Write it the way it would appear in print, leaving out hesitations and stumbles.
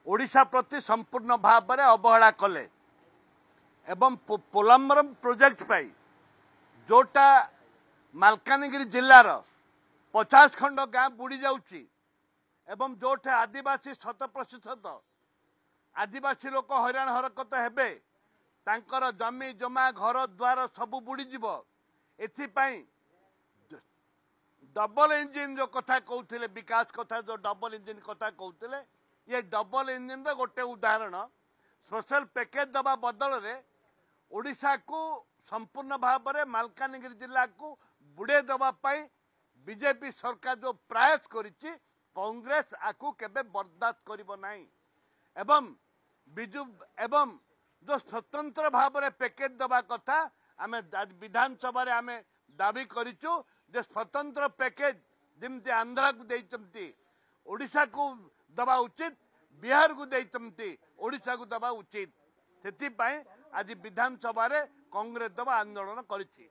ओडिशा प्रति संपूर्ण भाव में अवहेला कले एवं पोलाम्बरम प्रोजेक्ट पाई जोटा मालकानगिरी जिलार 50 खंड गाँ बुड़ी जाउची एवं जोठे आदिवासी 100% आदिवासी लोक हैरान हरकत हेबे तांकर जमी जमा घर द्वार सब बुड़ीजीव एथिपाई डबल इंजिन जो कथा कहते विकास कथा जो डबल इंजिन कथा कहते ये डबल इंजिन रो गोटे उदाहरण स्पेशल पैकेज दबा बदल रे ओडिशा को संपूर्ण भाव में मालकानगिरी जिला को बुड़े दबा पाई बीजेपी सरकार जो प्रयास करिछि कांग्रेस आकु केबे बर्दाश्त करिबो नाही एवं बिजु एवं जो स्वतंत्र भाव में पैकेज दबा कथा आमे विधानसभा रे आमे दाबी करिछु जे स्वतंत्र पैकेज जमती आंध्रा को देइचंती ओडिशा को दबा उचित बिहार को देइचंती ओडिशा को दबा उचित सेति पाई आज विधानसभा रे कांग्रेस दबा आंदोलन करिछि।